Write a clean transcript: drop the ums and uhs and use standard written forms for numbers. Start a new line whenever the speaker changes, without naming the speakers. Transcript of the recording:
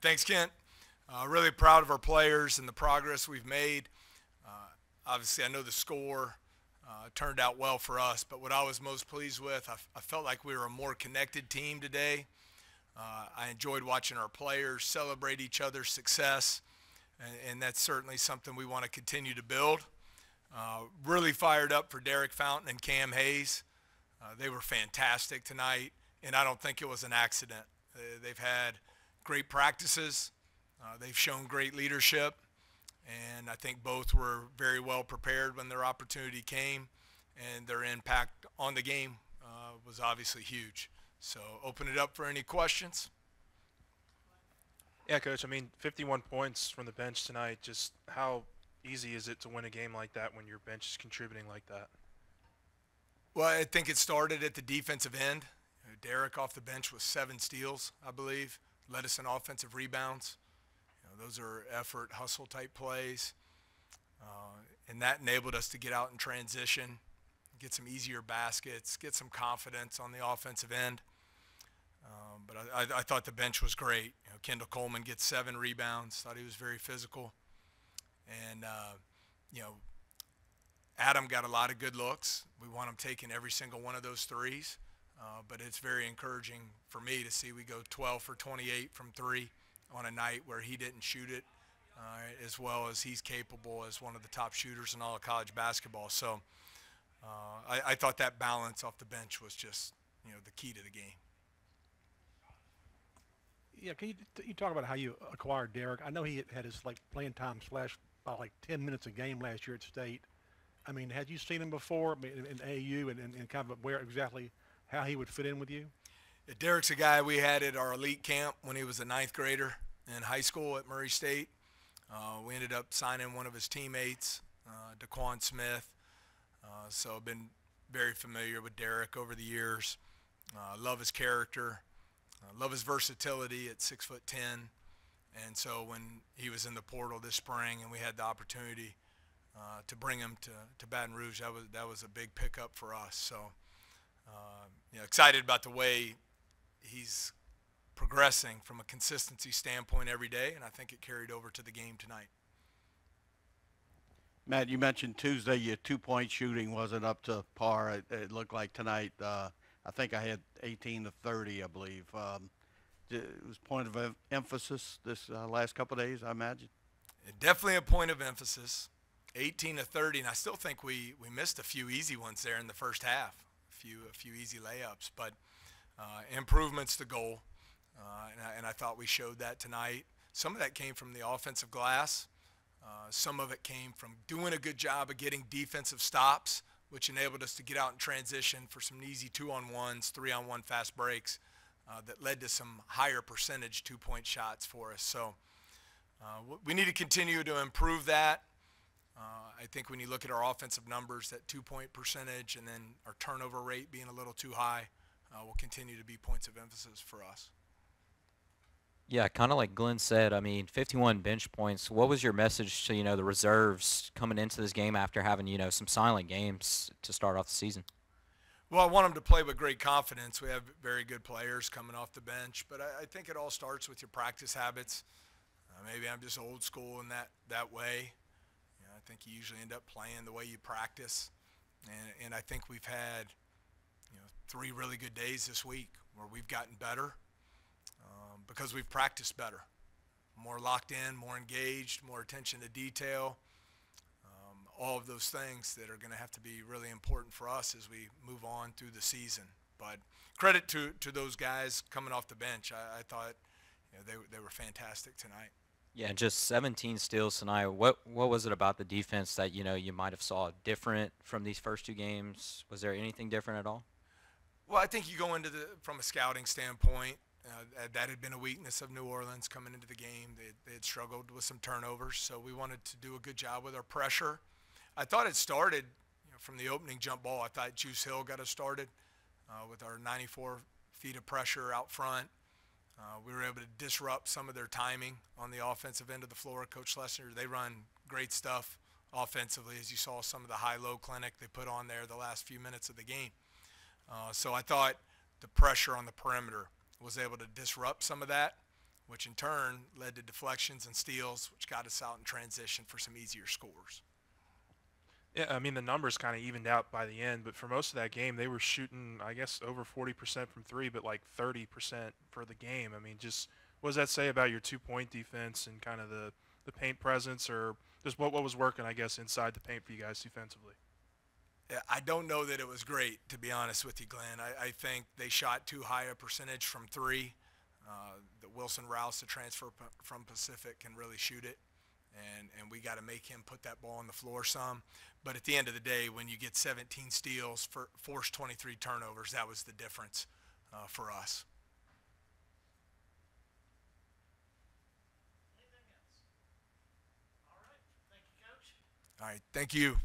Thanks, Kent. Really proud of our players and the progress we've made. Obviously, I know the score turned out well for us, but what I was most pleased with, I felt like we were a more connected team today. I enjoyed watching our players celebrate each other's success, and that's certainly something we want to continue to build. Really fired up for Derek Fountain and Cam Hayes. They were fantastic tonight, and I don't think it was an accident. They've had great practices. They've shown great leadership, and I think both were very well prepared when their opportunity came, and their impact on the game was obviously huge. So open it up for any questions.
Yeah, Coach, I mean, 51 points from the bench tonight. Just how easy is it to win a game like that when your bench is contributing like that?
Well, I think it started at the defensive end. Derek off the bench with 7 steals, I believe, led us in offensive rebounds. Those are effort, hustle type plays, and that enabled us to get out in transition, get some easier baskets, get some confidence on the offensive end. But I thought the bench was great. Kendall Coleman gets 7 rebounds. Thought he was very physical, and Adam got a lot of good looks. We want him taking every single one of those threes, but it's very encouraging for me to see we go 12 for 28 from 3 on a night where he didn't shoot it as well as he's capable as one of the top shooters in all of college basketball. So I thought that balance off the bench was just the key to the game.
Yeah, can you talk about how you acquired Derek? I know he had his playing time slashed by 10 minutes a game last year at State. I mean, had you seen him before in AU and kind of where exactly how he would fit in with you?
Yeah, Derek's a guy we had at our elite camp when he was a 9th grader in high school at Murray State. We ended up signing one of his teammates, DeQuan Smith. So I've been very familiar with Derek over the years. Love his character. Love his versatility at 6'10", and so when he was in the portal this spring and we had the opportunity to bring him to Baton Rouge, that was a big pickup for us. So excited about the way he's progressing from a consistency standpoint every day, and I think it carried over to the game tonight.
Matt, you mentioned Tuesday your 2-point shooting wasn't up to par. It looked like tonight. I think I had 18 to 30, I believe. It was point of emphasis this last couple of days, I imagine.
Definitely a point of emphasis. 18 to 30, and I still think we missed a few easy ones there in the first half, a few easy layups, but improvements to goal, and I thought we showed that tonight. Some of that came from the offensive glass. Some of it came from doing a good job of getting defensive stops, which enabled us to get out in transition for some easy 2-on-1s, 3-on-1 fast breaks that led to some higher percentage 2-point shots for us. So we need to continue to improve that. I think when you look at our offensive numbers, that 2-point percentage and then our turnover rate being a little too high will continue to be points of emphasis for us.
Yeah, kind of like Glenn said, I mean, 51 bench points. What was your message to, the reserves coming into this game after having, some silent games to start off the season?
Well, I want them to play with great confidence. We have very good players coming off the bench, but I think it all starts with your practice habits. Maybe I'm just old school in that way. I think you usually end up playing the way you practice, and I think we've had 3 really good days this week where we've gotten better. Because we've practiced better, more locked in, more engaged, more attention to detail, all of those things that are going to have to be really important for us as we move on through the season. But credit to those guys coming off the bench. I thought they were fantastic tonight.
Yeah, just 17 steals tonight. What was it about the defense that you might have saw different from these first 2 games? Was there anything different at all?
Well, I think you go into from a scouting standpoint. That had been a weakness of New Orleans coming into the game. They had struggled with some turnovers, so we wanted to do a good job with our pressure. I thought it started from the opening jump ball. I thought Juice Hill got us started with our 94 feet of pressure out front. We were able to disrupt some of their timing on the offensive end of the floor. Coach Schlesinger, they run great stuff offensively, as you saw some of the high-low clinic they put on there the last few minutes of the game. So I thought the pressure on the perimeter was able to disrupt some of that. which in turn led to deflections and steals, which got us out in transition for some easier scores.
Yeah, I mean, the numbers kind of evened out by the end, but for most of that game, they were shooting, I guess, over 40% from three, but like 30% for the game. I mean, just what does that say about your two-point defense and kind of the paint presence, or just what was working, I guess, inside the paint for you guys defensively?
Yeah, I don't know that it was great, to be honest with you, Glenn. I think they shot too high a percentage from three. The Wilson Rouse, the transfer from Pacific, can really shoot it, and we got to make him put that ball on the floor some. But at the end of the day, when you get 17 steals, force 23 turnovers, that was the difference for us.
Anything else? All right. Thank you, Coach.
All right, thank you.